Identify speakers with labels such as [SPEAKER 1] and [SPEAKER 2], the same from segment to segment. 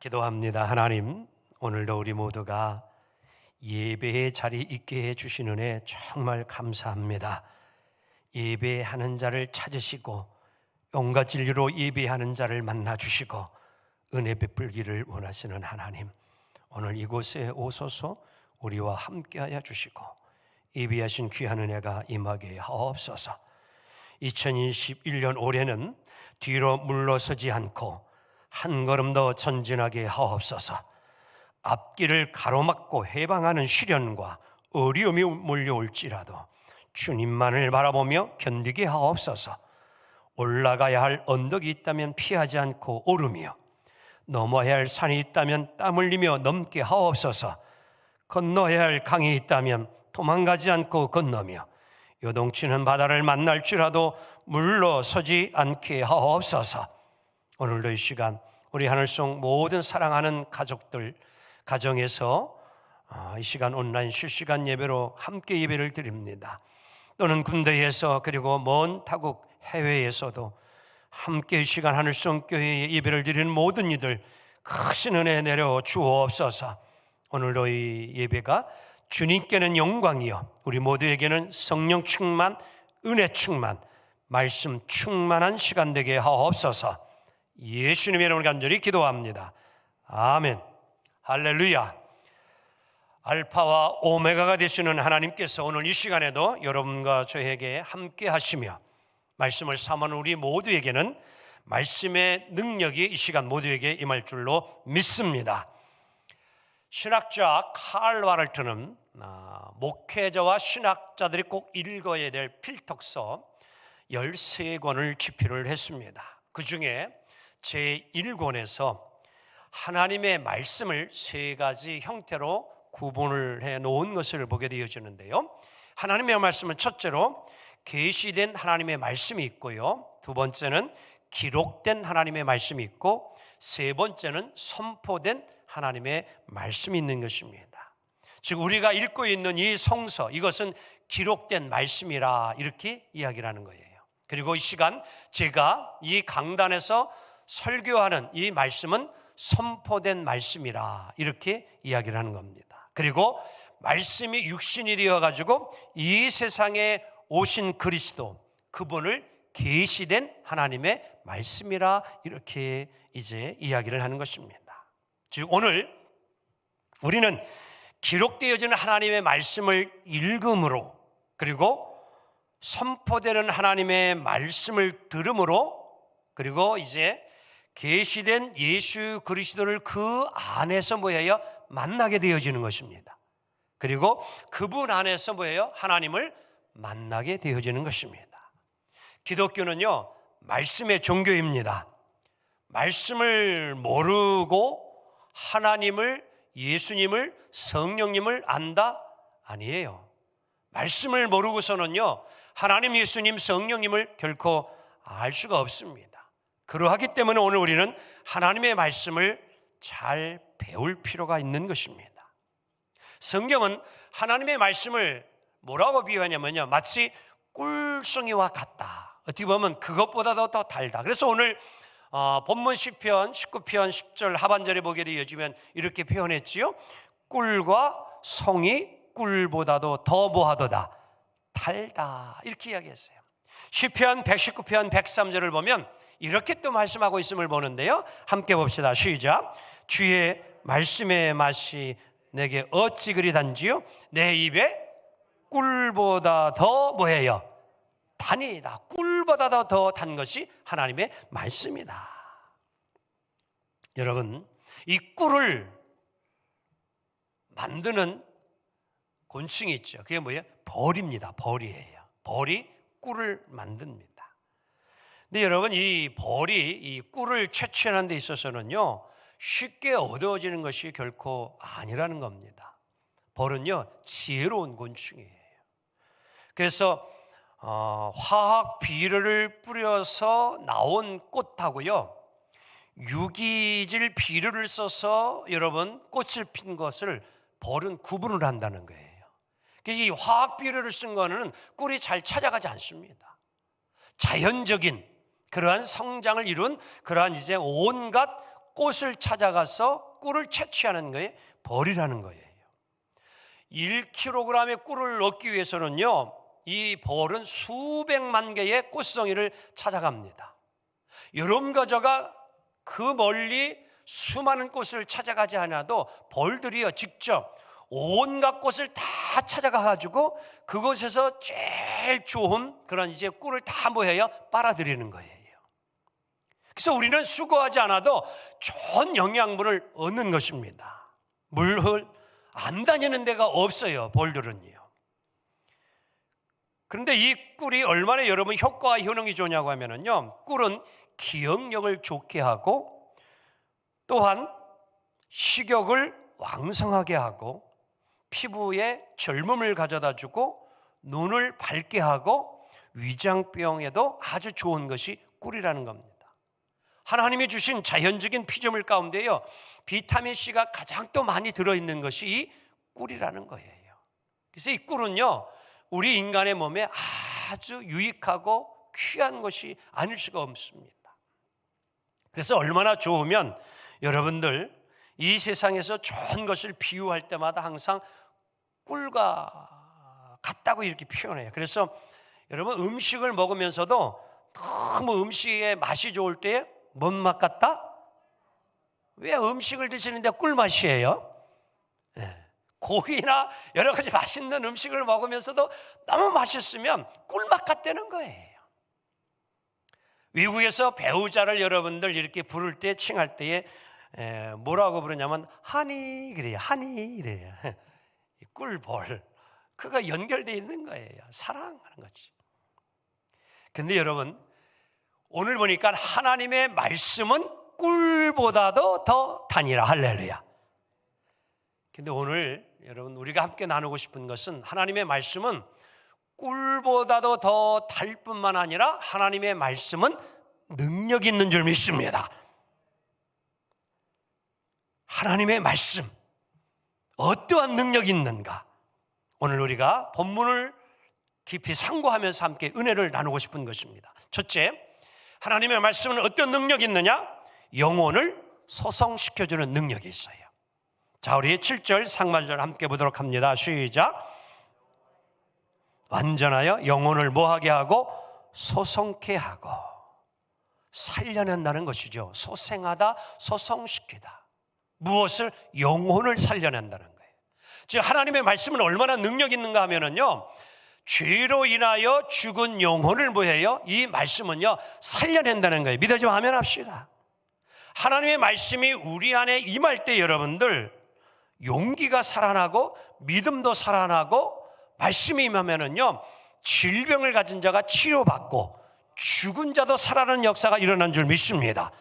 [SPEAKER 1] 기도합니다. 하나님, 오늘도 우리 모두가 예배의 자리 있게 해주신 은혜 정말 감사합니다. 예배하는 자를 찾으시고 온갖 진리로 예배하는 자를 만나주시고 은혜 베풀기를 원하시는 하나님, 오늘 이곳에 오소서 우리와 함께하여 주시고 예비하신 귀한 은혜가 임하게 하옵소서. 2021년 올해는 뒤로 물러서지 않고 한 걸음 더 전진하게 하옵소서. 앞길을 가로막고 해방하는 시련과 어려움이 몰려올지라도 주님만을 바라보며 견디게 하옵소서. 올라가야 할 언덕이 있다면 피하지 않고 오르며 넘어야 할 산이 있다면 땀 흘리며 넘게 하옵소서. 건너야 할 강이 있다면 도망가지 않고 건너며 요동치는 바다를 만날지라도 물러서지 않게 하옵소서. 오늘도 이 시간 우리 하늘송 모든 사랑하는 가족들 가정에서 이 시간 온라인 실시간 예배로 함께 예배를 드립니다. 또는 군대에서 그리고 먼 타국 해외에서도 함께 이 시간 하늘송 교회에 예배를 드리는 모든 이들 크신 은혜 내려 주옵소서. 오늘도 이 예배가 주님께는 영광이요 우리 모두에게는 성령 충만, 은혜 충만, 말씀 충만한 시간 되게 하옵소서. 예수님의 이름으로 간절히 기도합니다. 아멘. 할렐루야. 알파와 오메가가 되시는 하나님께서 오늘 이 시간에도 여러분과 저에게 함께 하시며 말씀을 삼하는 우리 모두에게는 말씀의 능력이 이 시간 모두에게 임할 줄로 믿습니다. 신학자 칼 와르트는 목회자와 신학자들이 꼭 읽어야 될 필독서 13권을 집필을 했습니다. 그 중에 제1권에서 하나님의 말씀을 세 가지 형태로 구분을 해 놓은 것을 보게 되어지는데요. 하나님의 말씀은 첫째로 계시된 하나님의 말씀이 있고요, 두 번째는 기록된 하나님의 말씀이 있고, 세 번째는 선포된 하나님의 말씀이 있는 것입니다. 즉 우리가 읽고 있는 이 성서, 이것은 기록된 말씀이라 이렇게 이야기를 하는 거예요. 그리고 이 시간 제가 이 강단에서 설교하는 이 말씀은 선포된 말씀이라 이렇게 이야기를 하는 겁니다. 그리고 말씀이 육신이 되어가지고 이 세상에 오신 그리스도, 그분을 계시된 하나님의 말씀이라 이렇게 이제 이야기를 하는 것입니다. 즉 오늘 우리는 기록되어지는 하나님의 말씀을 읽음으로, 그리고 선포되는 하나님의 말씀을 들음으로, 그리고 이제 계시된 예수 그리스도를 그 안에서 뭐예요? 만나게 되어지는 것입니다. 그리고 그분 안에서 뭐예요? 하나님을 만나게 되어지는 것입니다. 기독교는요, 말씀의 종교입니다. 말씀을 모르고 하나님을, 예수님을, 성령님을 안다? 아니에요. 말씀을 모르고서는요, 하나님, 예수님, 성령님을 결코 알 수가 없습니다. 그러하기 때문에 오늘 우리는 하나님의 말씀을 잘 배울 필요가 있는 것입니다. 성경은 하나님의 말씀을 뭐라고 비유하냐면요, 마치 꿀송이와 같다. 어떻게 보면 그것보다도 더 달다. 그래서 오늘 본문 시편 19편 10절 하반절에 보게 되어지면 이렇게 표현했지요. 꿀과 송이 꿀보다도 더 뭐하도다? 달다. 이렇게 이야기했어요. 시편 119편 103절을 보면 이렇게 또 말씀하고 있음을 보는데요, 함께 봅시다. 시작. 주의 말씀의 맛이 내게 어찌 그리 단지요? 내 입에 꿀보다 더 뭐예요? 단이다. 꿀보다 더 단 것이 하나님의 말씀이다. 여러분, 이 꿀을 만드는 곤충이 있죠. 그게 뭐예요? 벌입니다. 벌이에요. 벌이 꿀을 만듭니다. 근데 여러분, 이 벌이 이 꿀을 채취하는 데 있어서는요, 쉽게 얻어지는 것이 결코 아니라는 겁니다. 벌은요, 지혜로운 곤충이에요. 그래서 화학 비료를 뿌려서 나온 꽃하고요, 유기질 비료를 써서 여러분 꽃을 핀 것을 벌은 구분을 한다는 거예요. 그래서 이 화학 비료를 쓴 거는 꿀이 잘 찾아가지 않습니다. 자연적인 그러한 성장을 이룬 그러한 이제 온갖 꽃을 찾아가서 꿀을 채취하는 거에 벌이라는 거예요. 1kg의 꿀을 얻기 위해서는요, 이 벌은 수백만 개의 꽃송이를 찾아갑니다. 여러분 가져가 그 멀리 수많은 꽃을 찾아가지 않아도 벌들이요 직접 온갖 꽃을 다 찾아가 가지고 그곳에서 제일 좋은 그런 이제 꿀을 다 뭐해요? 빨아들이는 거예요. 그래서 우리는 수고하지 않아도 좋은 영양분을 얻는 것입니다. 물을 안 다니는 데가 없어요, 벌들은요. 그런데 이 꿀이 얼마나 여러분 효과와 효능이 좋냐고 하면은요, 꿀은 기억력을 좋게 하고 또한 식욕을 왕성하게 하고 피부에 젊음을 가져다 주고 눈을 밝게 하고 위장병에도 아주 좋은 것이 꿀이라는 겁니다. 하나님이 주신 자연적인 피조물 가운데요, 비타민C가 가장 또 많이 들어있는 것이 이 꿀이라는 거예요. 그래서 이 꿀은요, 우리 인간의 몸에 아주 유익하고 귀한 것이 아닐 수가 없습니다. 그래서 얼마나 좋으면 여러분들 이 세상에서 좋은 것을 비유할 때마다 항상 꿀과 같다고 이렇게 표현해요. 그래서 여러분 음식을 먹으면서도 너무 음식의 맛이 좋을 때 뭔 맛 같다? 왜 음식을 드시는데 꿀맛이에요? 네. 고기나 여러 가지 맛있는 음식을 먹으면서도 너무 맛있으면 꿀맛 같다는 거예요. 외국에서 배우자를 여러분들 이렇게 부를 때, 칭할 때에 뭐라고 부르냐면 하니 그래요. 하니 이래요. 꿀볼, 그가 연결되어 있는 거예요. 사랑하는 거지. 근데 여러분 오늘 보니까 하나님의 말씀은 꿀보다도 더 단이라. 할렐루야. 근데 오늘 여러분 우리가 함께 나누고 싶은 것은 하나님의 말씀은 꿀보다도 더 달 뿐만 아니라 하나님의 말씀은 능력 있는 줄 믿습니다. 하나님의 말씀 어떠한 능력이 있는가? 오늘 우리가 본문을 깊이 상고하면서 함께 은혜를 나누고 싶은 것입니다. 첫째, 하나님의 말씀은 어떤 능력이 있느냐? 영혼을 소성시켜주는 능력이 있어요. 자, 우리 7절 상반절 함께 보도록 합니다. 시작. 완전하여 영혼을 뭐하게 하고 소성케 하고 살려낸다는 것이죠. 소생하다, 소성시키다. 무엇을? 영혼을 살려낸다는 거예요. 즉 하나님의 말씀은 얼마나 능력 있는가 하면은요, 죄로 인하여 죽은 영혼을 뭐해요? 이 말씀은요 살려낸다는 거예요. 믿어지면 아멘 합시다. 하나님의 말씀이 우리 안에 임할 때 여러분들 용기가 살아나고 믿음도 살아나고 말씀이 임하면은요 질병을 가진 자가 치료받고 죽은 자도 살아나는 역사가 일어난 줄 믿습니다.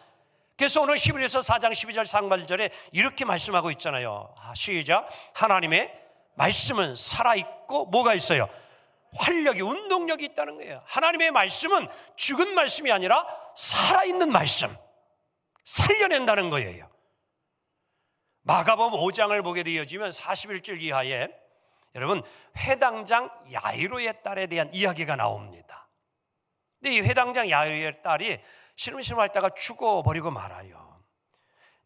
[SPEAKER 1] 그래서 오늘 히브리서 4장 12절 상반절에 이렇게 말씀하고 있잖아요. 시작. 하나님의 말씀은 살아있고 뭐가 있어요? 활력이, 운동력이 있다는 거예요. 하나님의 말씀은 죽은 말씀이 아니라 살아있는 말씀, 살려낸다는 거예요. 마가복음 5장을 보게 되어지면 41절 이하에 여러분 회당장 야이로의 딸에 대한 이야기가 나옵니다. 근데 이 회당장 야이로의 딸이 시름시름하다가 죽어버리고 말아요.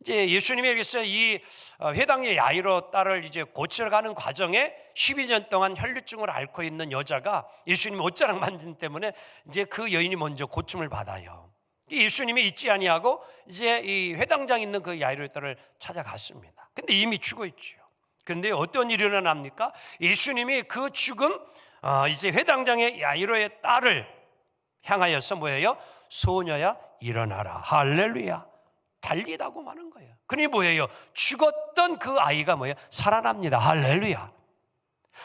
[SPEAKER 1] 이제 예수님이 여기서 이 회당의 야이로 딸을 이제 고치러 가는 과정에 12년 동안 혈류증을 앓고 있는 여자가 예수님 옷자락 만진 때문에 이제 그 여인이 먼저 고침을 받아요. 예수님이 잊지 아니하고 이제 이 회당장 있는 그 야이로의 딸을 찾아갔습니다. 근데 이미 죽어 있죠. 그런데 어떤 일이 일어납니까? 예수님이 그 죽은 이제 회당장의 야이로의 딸을 향하여서 뭐예요? 소녀야 일어나라. 할렐루야. 달리다고 하는 거예요. 그러니 뭐예요? 죽었던 그 아이가 뭐예요? 살아납니다. 할렐루야.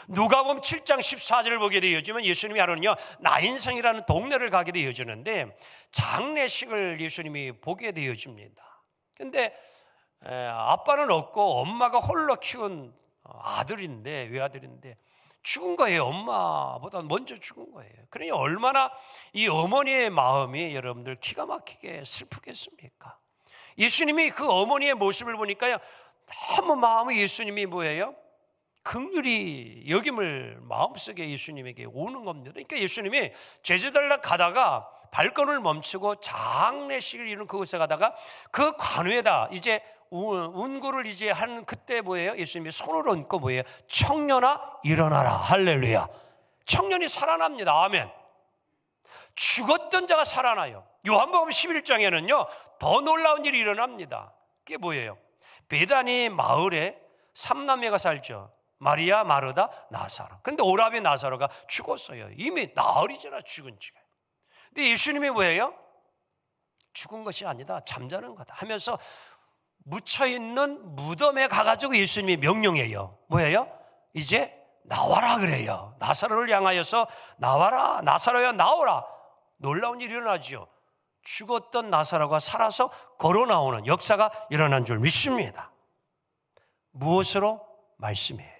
[SPEAKER 1] 누가복음 7장 14절을 보게 되어지면 예수님이 하루는요 나인성이라는 동네를 가게 되어지는데 장례식을 예수님이 보게 되어집니다. 근데 아빠는 없고 엄마가 홀로 키운 아들인데, 외아들인데 죽은 거예요. 엄마보다 먼저 죽은 거예요. 그러니 얼마나 이 어머니의 마음이 여러분들 기가 막히게 슬프겠습니까? 예수님이 그 어머니의 모습을 보니까요 너무 마음이 예수님이 뭐예요? 긍휼히 여김을 마음속에 예수님에게 오는 겁니다. 그러니까 예수님이 제자들과 가다가 발걸음을 멈추고 장례식을 이룬 그곳에 가다가 그 관우에다 이제 운구를 이제 한 그때 뭐예요? 예수님이 손을 얹고 뭐예요? 청년아 일어나라. 할렐루야. 청년이 살아납니다. 아멘. 죽었던 자가 살아나요. 요한복음 11장에는요 더 놀라운 일이 일어납니다. 그게 뭐예요? 베다니 마을에 3남매가 살죠. 마리아, 마르다, 나사로. 근데 오라비 나사로가 죽었어요. 이미 나흘이잖아 죽은 지가. 근데 예수님이 뭐예요? 죽은 것이 아니다, 잠자는 거다 하면서 묻혀있는 무덤에 가가지고 예수님이 명령해요. 뭐예요? 이제 나와라 그래요. 나사로를 향하여서 나와라, 나사로야 나오라. 놀라운 일이 일어나죠. 죽었던 나사로가 살아서 걸어 나오는 역사가 일어난 줄 믿습니다. 무엇으로? 말씀이에요.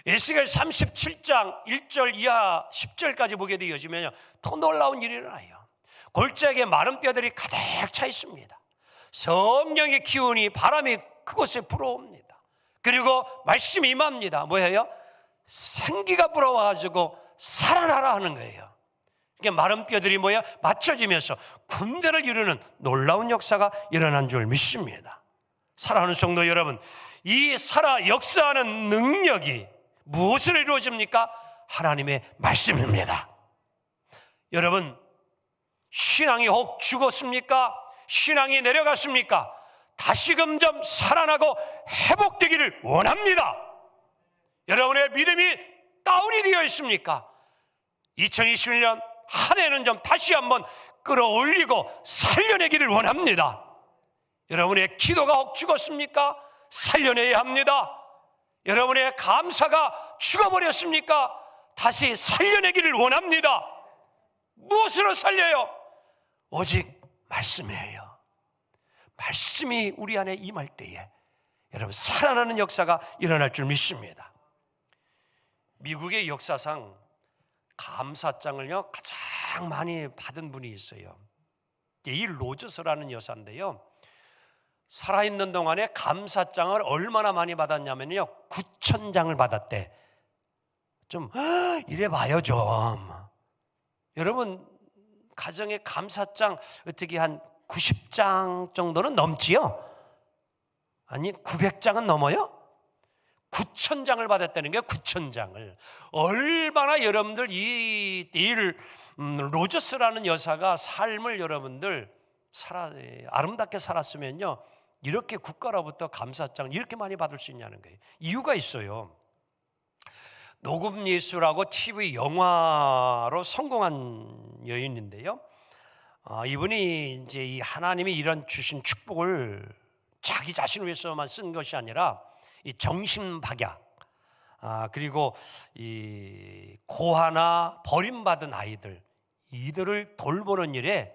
[SPEAKER 1] 에스겔 37장 1절 이하 10절까지 보게 되어지면 더 놀라운 일이 일어나요. 골짜기에 마른 뼈들이 가득 차 있습니다. 성령의 기운이, 바람이 그곳에 불어옵니다. 그리고 말씀이 임합니다. 뭐예요? 생기가 불어와가지고 살아나라 하는 거예요. 이게 마른 뼈들이 뭐야? 맞춰지면서 군대를 이루는 놀라운 역사가 일어난 줄 믿습니다. 사랑하는 성도 여러분, 이 살아 역사하는 능력이 무엇으로 이루어집니까? 하나님의 말씀입니다. 여러분, 신앙이 혹 죽었습니까? 신앙이 내려갔습니까? 다시금 좀 살아나고 회복되기를 원합니다. 여러분의 믿음이 다운이 되어 있습니까? 2021년 한 해는 좀 다시 한번 끌어올리고 살려내기를 원합니다. 여러분의 기도가 혹 죽었습니까? 살려내야 합니다. 여러분의 감사가 죽어버렸습니까? 다시 살려내기를 원합니다. 무엇으로 살려요? 오직 말씀이에요. 말씀이 우리 안에 임할 때에 여러분 살아나는 역사가 일어날 줄 믿습니다. 미국의 역사상 감사장을요 가장 많이 받은 분이 있어요. 이 로저스라는 여사인데요, 살아있는 동안에 감사장을 얼마나 많이 받았냐면요 9,000장을 받았대. 좀 이래봐요 좀. 여러분 가정에 감사장 어떻게 한 90장 정도는 넘지요? 아니 900장은 넘어요? 9,000장을 받았다는 게 9,000장을. 얼마나 여러분들 이 로저스라는 여사가 삶을 여러분들 아름답게 살았으면요 이렇게 국가로부터 감사장 이렇게 많이 받을 수 있냐는 거예요. 이유가 있어요. 녹음예수라고 TV 영화로 성공한 여인인데요, 이분이 이제 이 하나님이 이런 주신 축복을 자기 자신을 위해서만 쓴 것이 아니라 이 정신박약, 그리고 이 고아나 버림받은 아이들, 이들을 돌보는 일에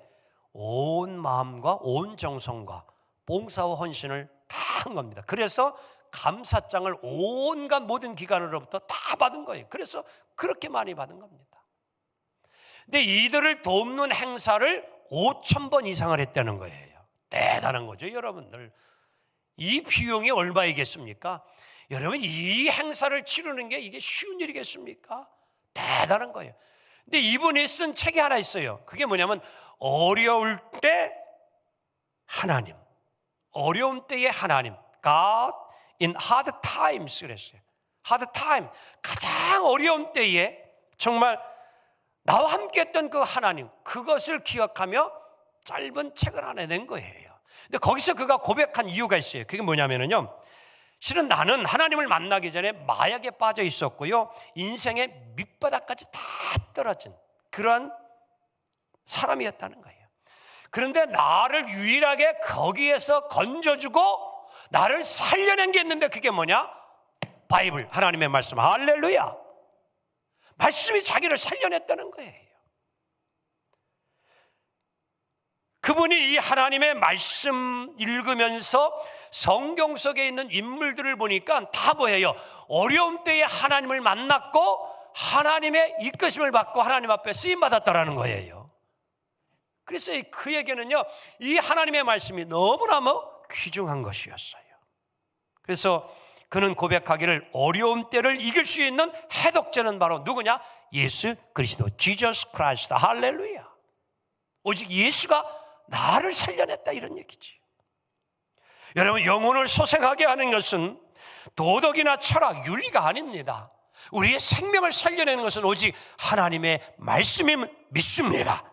[SPEAKER 1] 온 마음과 온 정성과 봉사와 헌신을 다 한 겁니다. 그래서 감사장을 온갖 모든 기관으로부터 다 받은 거예요. 그래서 그렇게 많이 받은 겁니다. 근데 이들을 돕는 행사를 5,000번 이상을 했다는 거예요. 대단한 거죠, 여러분들. 이 비용이 얼마이겠습니까? 여러분, 이 행사를 치르는 게 이게 쉬운 일이겠습니까? 대단한 거예요. 근데 이분이 쓴 책이 하나 있어요. 그게 뭐냐면 어려울 때 하나님, 어려운 때의 하나님, God in hard times 그랬어요. hard time, 가장 어려운 때에 정말 나와 함께 했던 그 하나님, 그것을 기억하며 짧은 책을 하나 낸 거예요. 근데 거기서 그가 고백한 이유가 있어요. 그게 뭐냐면요, 실은 나는 하나님을 만나기 전에 마약에 빠져 있었고요, 인생의 밑바닥까지 다 떨어진 그런 사람이었다는 거예요. 그런데 나를 유일하게 거기에서 건져주고 나를 살려낸 게 있는데 그게 뭐냐? 바이블, 하나님의 말씀. 할렐루야. 말씀이 자기를 살려냈다는 거예요. 그분이 이 하나님의 말씀 읽으면서 성경 속에 있는 인물들을 보니까 다 뭐예요? 어려운 때에 하나님을 만났고 하나님의 이끄심을 받고 하나님 앞에 쓰임받았다라는 거예요. 그래서 그에게는요 이 하나님의 말씀이 너무너무 귀중한 것이었어요. 그래서 그는 고백하기를 어려운 때를 이길 수 있는 해독제는 바로 누구냐? 예수 그리스도, Jesus Christ. 할렐루야. 오직 예수가 나를 살려냈다, 이런 얘기지. 여러분, 영혼을 소생하게 하는 것은 도덕이나 철학, 윤리가 아닙니다. 우리의 생명을 살려내는 것은 오직 하나님의 말씀임을 믿습니다.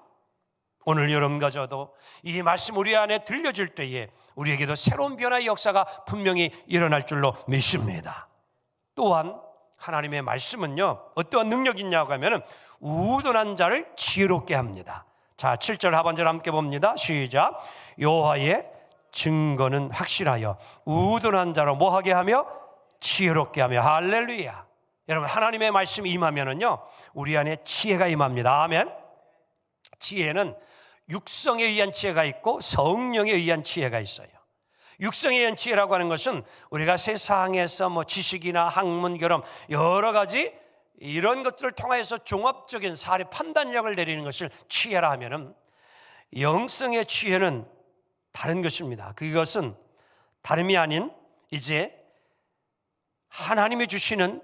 [SPEAKER 1] 오늘 여러분과 저도 이 말씀 우리 안에 들려질 때에 우리에게도 새로운 변화의 역사가 분명히 일어날 줄로 믿습니다. 또한 하나님의 말씀은요, 어떠한 능력이 있냐고 하면 우둔한 자를 지혜롭게 합니다. 자, 7절 하반절 함께 봅니다. 시작. 여호와의 증거는 확실하여 우둔한 자로 뭐하게 하며 지혜롭게 하며. 할렐루야. 여러분, 하나님의 말씀이 임하면은요, 우리 안에 지혜가 임합니다. 아멘. 지혜는 육성에 의한 지혜가 있고 성령에 의한 지혜가 있어요. 육성에 의한 지혜라고 하는 것은 우리가 세상에서 뭐 지식이나 학문, 결혼 여러 가지 이런 것들을 통해서 종합적인 사례 판단력을 내리는 것을 지혜라 하면은, 영성의 지혜는 다른 것입니다. 그것은 다름이 아닌 이제 하나님이 주시는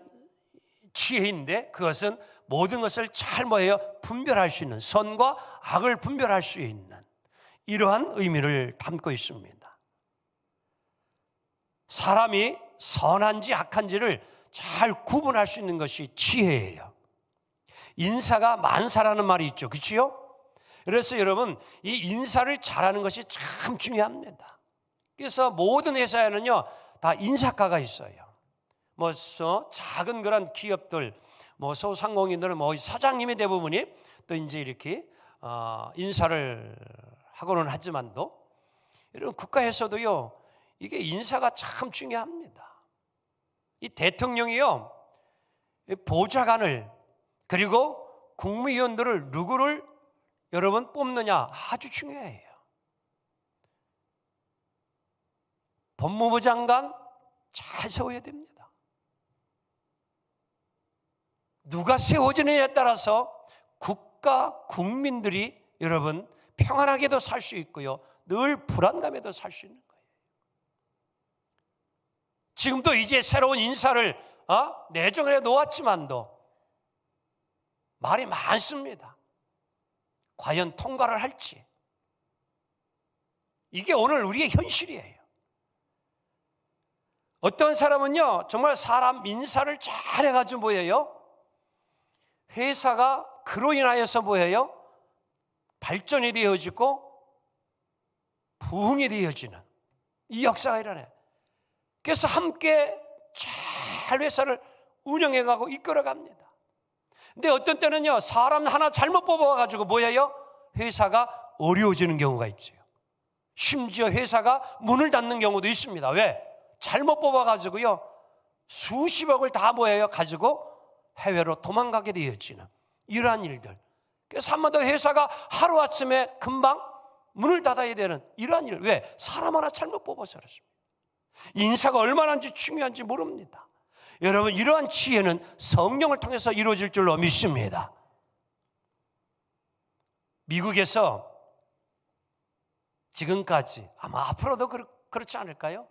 [SPEAKER 1] 지혜인데, 그것은 모든 것을 잘 분별할 수 있는, 선과 악을 분별할 수 있는 이러한 의미를 담고 있습니다. 사람이 선한지 악한지를 잘 구분할 수 있는 것이 지혜예요. 인사가 만사라는 말이 있죠, 그렇지요? 그래서 여러분, 이 인사를 잘하는 것이 참 중요합니다. 그래서 모든 회사에는요 다 인사과가 있어요. 뭐 작은 그런 기업들, 뭐 소상공인들은 뭐 사장님이 대부분이 또 이제 이렇게 인사를 하고는 하지만도, 여러분 국가에서도요 이게 인사가 참 중요합니다. 이 대통령이요 보좌관을, 그리고 국무위원들을 누구를 여러분 뽑느냐 아주 중요해요. 법무부 장관 잘 세워야 됩니다. 누가 세워지느냐에 따라서 국가, 국민들이 여러분 평안하게도 살 수 있고요, 늘 불안감에도 살 수 있는 거예요. 지금도 이제 새로운 인사를 내정을 해 놓았지만도 말이 많습니다. 과연 통과를 할지. 이게 오늘 우리의 현실이에요. 어떤 사람은요 정말 사람 인사를 잘 해가지고 뭐예요? 회사가 그로 인하여서 뭐예요? 발전이 되어지고 부흥이 되어지는 이 역사가 일어나요. 그래서 함께 잘 회사를 운영해가고 이끌어갑니다. 근데 어떤 때는요 사람 하나 잘못 뽑아가지고 뭐예요? 회사가 어려워지는 경우가 있죠. 심지어 회사가 문을 닫는 경우도 있습니다. 왜? 잘못 뽑아가지고요 수십억을 다 뭐예요? 가지고 해외로 도망가게 되어지는 이러한 일들. 그래서 한마디로 회사가 하루아침에 금방 문을 닫아야 되는 이러한 일. 왜? 사람 하나 잘못 뽑아서 그렇습니다. 인사가 얼마나 중요한지 모릅니다. 여러분, 이러한 지혜는 성령을 통해서 이루어질 줄로 믿습니다. 미국에서 지금까지, 아마 앞으로도 그렇지 않을까요?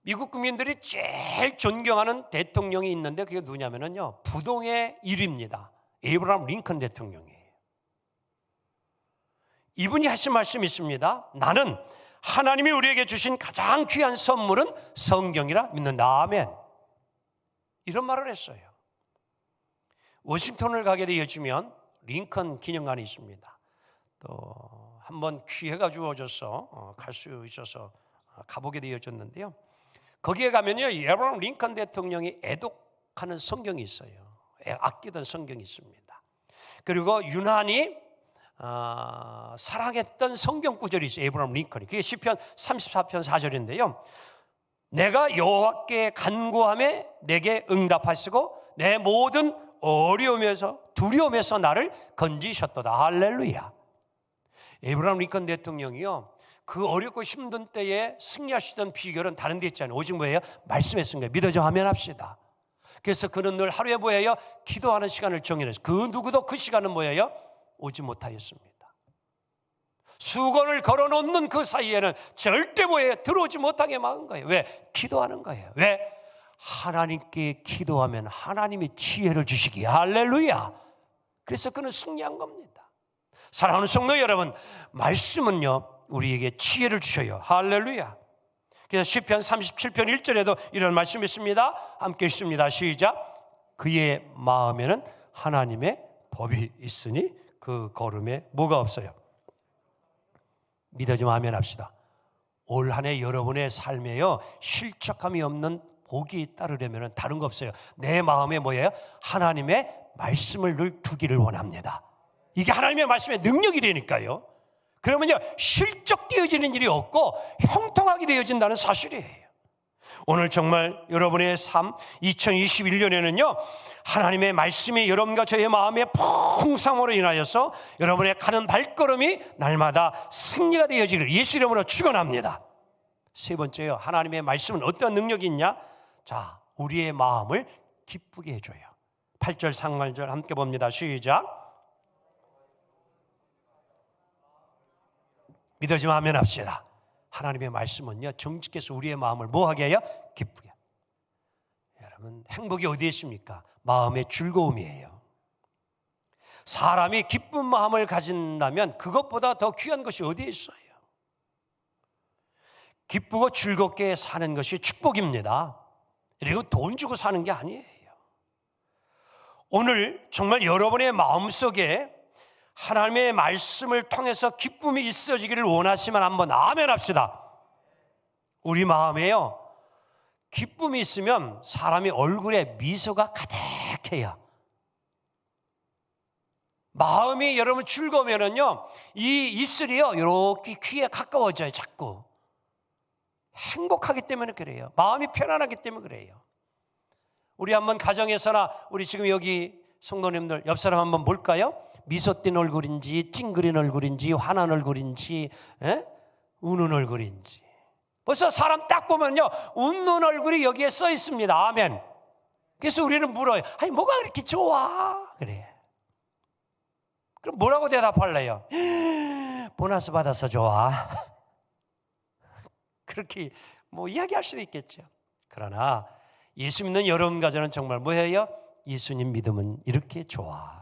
[SPEAKER 1] 미국 국민들이 제일 존경하는 대통령이 있는데 그게 누구냐면요 부동의 1위입니다. 에이브라함 링컨 대통령이에요. 이분이 하신 말씀이 있습니다. 나는 하나님이 우리에게 주신 가장 귀한 선물은 성경이라 믿는다. 아멘. 이런 말을 했어요. 워싱턴을 가게 되어지면 링컨 기념관이 있습니다. 또 한번 기회가 주어져서 갈 수 있어서 가보게 되어졌는데요. 거기에 가면요 에브라함 링컨 대통령이 애독하는 성경이 있어요. 아끼던 성경이 있습니다. 그리고 유난히 사랑했던 성경 구절이 있어요. 에브라함 링컨이. 그게 시편 34편 4절인데요. 내가 여호와께 간구하매 내게 응답하시고 내 모든 어려움에서 두려움에서 나를 건지셨도다. 할렐루야. 에브라함 링컨 대통령이요 그 어렵고 힘든 때에 승리하시던 비결은 다른 데 있잖아요. 오직 뭐예요? 말씀에 쓴 거예요. 믿어져 하면 합시다. 그래서 그는 늘 하루에 뭐예요? 기도하는 시간을 정해냈어요. 그 누구도 그 시간은 뭐예요? 오지 못하였습니다. 수건을 걸어놓는 그 사이에는 절대 뭐예요? 들어오지 못하게 막은 거예요. 왜? 기도하는 거예요. 왜? 하나님께 기도하면 하나님이 지혜를 주시기에. 할렐루야. 그래서 그는 승리한 겁니다. 사랑하는 성도 여러분, 말씀은요 우리에게 지혜를 주셔요. 할렐루야. 그래서 시편 37편 1절에도 이런 말씀이 있습니다. 함께 읽습니다. 시작. 그의 마음에는 하나님의 법이 있으니 그 걸음에 뭐가 없어요? 믿어지면 아멘 합시다. 올 한 해 여러분의 삶에요 실족함이 없는 복이 따르려면 다른 거 없어요. 내 마음에 뭐예요? 하나님의 말씀을 늘 두기를 원합니다. 이게 하나님의 말씀의 능력이라니까요. 그러면요 실족되어지는 일이 없고 형통하게 되어진다는 사실이에요. 오늘 정말 여러분의 삶 2021년에는요 하나님의 말씀이 여러분과 저의 마음의 풍성함으로 인하여서 여러분의 가는 발걸음이 날마다 승리가 되어지기를 예수 이름으로 축원합니다. 세 번째요, 하나님의 말씀은 어떤 능력이 있냐? 자, 우리의 마음을 기쁘게 해줘요. 8절 상반절 함께 봅니다. 시작. 믿어지면 아멘 합시다. 하나님의 말씀은요 정직해서 우리의 마음을 뭐하게 해요? 기쁘게. 여러분, 행복이 어디에 있습니까? 마음의 즐거움이에요. 사람이 기쁜 마음을 가진다면 그것보다 더 귀한 것이 어디에 있어요? 기쁘고 즐겁게 사는 것이 축복입니다. 그리고 돈 주고 사는 게 아니에요. 오늘 정말 여러분의 마음속에 하나님의 말씀을 통해서 기쁨이 있어지기를 원하시면 한번 아멘 합시다. 우리 마음에요 기쁨이 있으면 사람이 얼굴에 미소가 가득해요. 마음이 여러분 즐거우면은요 이 입술이요 이렇게 귀에 가까워져요. 자꾸 행복하기 때문에 그래요. 마음이 편안하기 때문에 그래요. 우리 한번 가정에서나 우리 지금 여기 성도님들 옆 사람 한번 볼까요? 미소 띈 얼굴인지 찡그린 얼굴인지 화난 얼굴인지 우는 얼굴인지. 벌써 사람 딱 보면요 웃는 얼굴이 여기에 써 있습니다. 아멘. 그래서 우리는 물어요. 아니 뭐가 그렇게 좋아? 그래. 그럼 뭐라고 대답할래요? 보너스 받아서 좋아. 그렇게 뭐 이야기할 수도 있겠죠. 그러나 예수 믿는 여러분 가정은 정말 뭐예요? 예수님 믿으면 이렇게 좋아.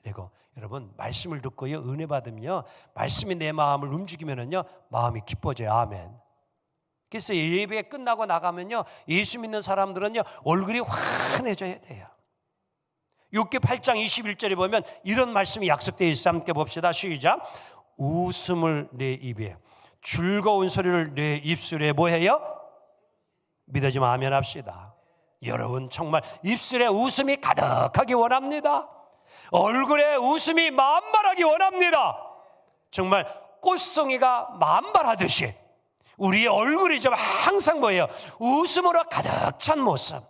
[SPEAKER 1] 그리고 여러분 말씀을 듣고요 은혜 받으면요 말씀이 내 마음을 움직이면은요 마음이 기뻐져요. 아멘. 그래서 예배 끝나고 나가면요 예수 믿는 사람들은요 얼굴이 환해져야 돼요. 욥기 8장 21절에 보면 이런 말씀이 약속되어 있어. 함께 봅시다. 시작. 웃음을 내 입에 즐거운 소리를 내 입술에 뭐해요? 믿어지면 아멘 합시다. 여러분 정말 입술에 웃음이 가득하기 원합니다. 얼굴에 웃음이 만발하기 원합니다. 정말 꽃송이가 만발하듯이 우리의 얼굴이 좀 항상 뭐예요? 웃음으로 가득 찬 모습.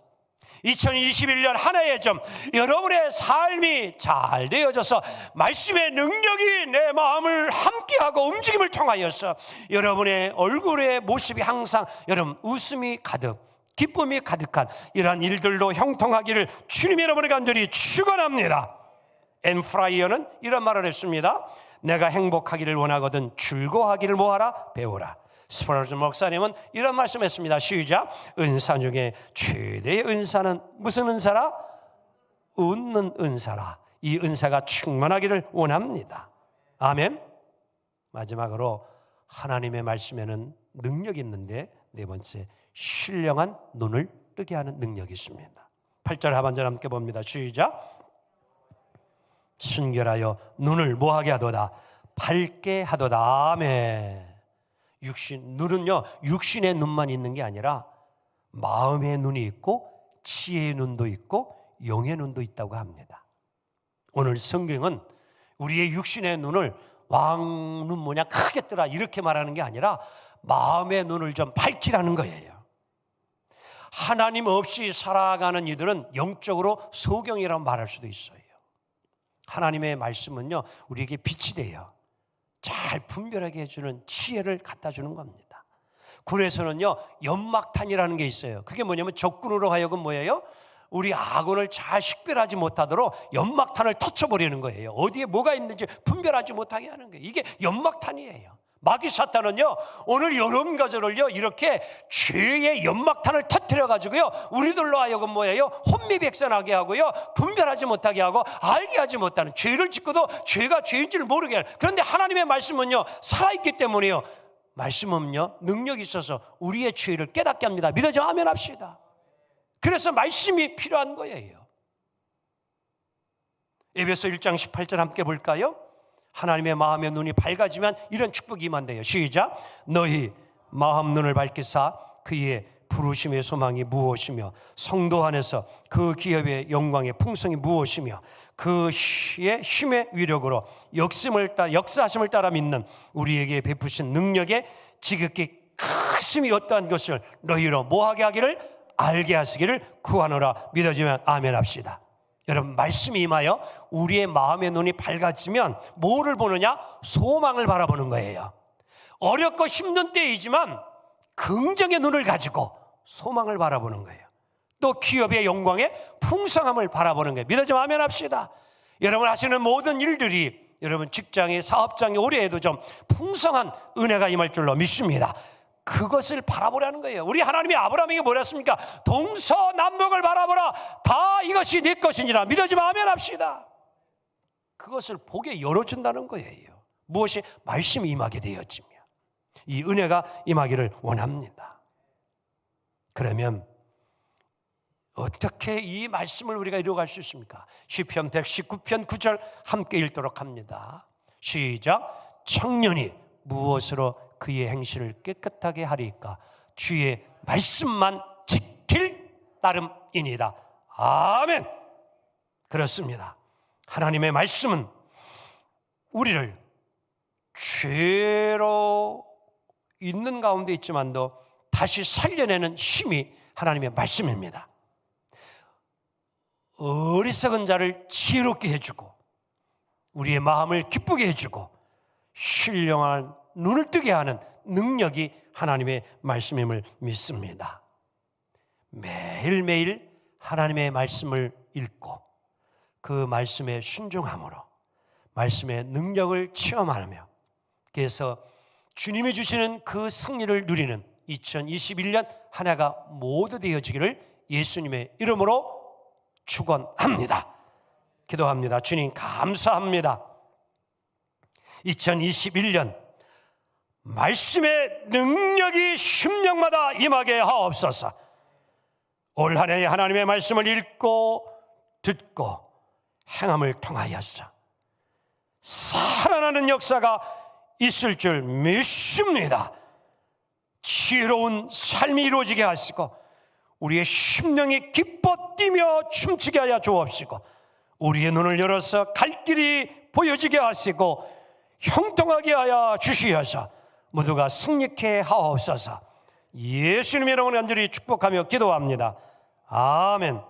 [SPEAKER 1] 2021년 한 해에 좀 여러분의 삶이 잘 되어져서 말씀의 능력이 내 마음을 함께하고 움직임을 통하여서 여러분의 얼굴의 모습이 항상 여러분 웃음이 가득 기쁨이 가득한 이러한 일들로 형통하기를 주님 여러분의 간절히 축원합니다. 앤 프라이어는 이런 말을 했습니다. 내가 행복하기를 원하거든 즐거워하기를 뭐하라? 배우라. 스퍼전 목사님은 이런 말씀했습니다. 시작. 은사 중에 최대의 은사는 무슨 은사라? 웃는 은사라. 이 은사가 충만하기를 원합니다. 아멘. 마지막으로 하나님의 말씀에는 능력이 있는데 네 번째 신령한 눈을 뜨게 하는 능력이 있습니다. 8절 하반절 함께 봅니다. 시작. 순결하여 눈을 뭐하게 하도다? 밝게 하도다. 아멘. 눈은요 육신의 눈만 있는 게 아니라 마음의 눈이 있고 지혜의 눈도 있고 영의 눈도 있다고 합니다. 오늘 성경은 우리의 육신의 눈을 왕눈 모양 크게 뜨라 이렇게 말하는 게 아니라 마음의 눈을 좀 밝히라는 거예요. 하나님 없이 살아가는 이들은 영적으로 소경이라고 말할 수도 있어요. 하나님의 말씀은요 우리에게 빛이 돼요. 잘 분별하게 해주는 지혜를 갖다 주는 겁니다. 군에서는요 연막탄이라는 게 있어요. 그게 뭐냐면 적군으로 하여금 뭐예요? 우리 아군을 잘 식별하지 못하도록 연막탄을 터쳐버리는 거예요. 어디에 뭐가 있는지 분별하지 못하게 하는 거예요. 이게 연막탄이에요. 마귀 사탄은요, 오늘 여러분 가정을요, 이렇게 죄의 연막탄을 터뜨려가지고요, 우리들로 하여금 뭐예요? 혼미백산하게 하고요, 분별하지 못하게 하고, 알게 하지 못하는, 죄를 짓고도 죄가 죄인지를 모르게 하는. 그런데 하나님의 말씀은요, 살아있기 때문에요, 말씀은요, 능력이 있어서 우리의 죄를 깨닫게 합니다. 믿어져 아멘 합시다. 그래서 말씀이 필요한 거예요. 에베소 1장 18절 함께 볼까요? 하나님의 마음의 눈이 밝아지면 이런 축복이 임한대요. 시작. 너희 마음 눈을 밝히사 그의 부르심의 소망이 무엇이며 성도 안에서 그 기업의 영광의 풍성이 무엇이며 그 힘의 위력으로 역사하심을 따라 믿는 우리에게 베푸신 능력의 지극히 크심이 어떠한 것을 너희로 뭐하게 하기를 알게 하시기를 구하노라. 믿어지면 아멘 합시다. 여러분, 말씀이 임하여 우리의 마음의 눈이 밝아지면 뭐를 보느냐? 소망을 바라보는 거예요. 어렵고 힘든 때이지만 긍정의 눈을 가지고 소망을 바라보는 거예요. 또 기업의 영광의 풍성함을 바라보는 거예요. 믿어지면 아멘 합시다. 여러분 하시는 모든 일들이 여러분 직장에 사업장에 올해에도 좀 풍성한 은혜가 임할 줄로 믿습니다. 그것을 바라보라는 거예요. 우리 하나님이 아브라함에게 뭐라 했습니까? 동서남북을 바라보라. 다 이것이 네 것이니라. 믿어지면 아멘 합시다. 그것을 보게 열어준다는 거예요. 무엇이? 말씀이 임하게 되어지며 이 은혜가 임하기를 원합니다. 그러면 어떻게 이 말씀을 우리가 이루어갈 수 있습니까? 시편 119편 9절 함께 읽도록 합니다. 시작. 청년이 무엇으로 그의 행실을 깨끗하게 하리까? 주의 말씀만 지킬 따름이니이다. 아멘. 그렇습니다. 하나님의 말씀은 우리를 죄로 있는 가운데 있지만도 다시 살려내는 힘이 하나님의 말씀입니다. 어리석은 자를 지혜롭게 해주고 우리의 마음을 기쁘게 해주고 신령한 눈을 뜨게 하는 능력이 하나님의 말씀임을 믿습니다. 매일매일 하나님의 말씀을 읽고 그 말씀에 순종함으로 말씀의 능력을 체험하며 그래서 주님이 주시는 그 승리를 누리는 2021년 한 해가 모두 되어지기를 예수님의 이름으로 축원합니다. 기도합니다. 주님 감사합니다. 2021년 말씀의 능력이 심령마다 임하게 하옵소서. 올 한 해 하나님의 말씀을 읽고 듣고 행함을 통하여서 살아나는 역사가 있을 줄 믿습니다. 지혜로운 삶이 이루어지게 하시고 우리의 심령이 기뻐 뛰며 춤추게 하여 주옵시고 우리의 눈을 열어서 갈 길이 보여지게 하시고 형통하게 하여 주시어서 모두가 승리케 하옵소서. 예수님의 이름으로 간절히 축복하며 기도합니다. 아멘.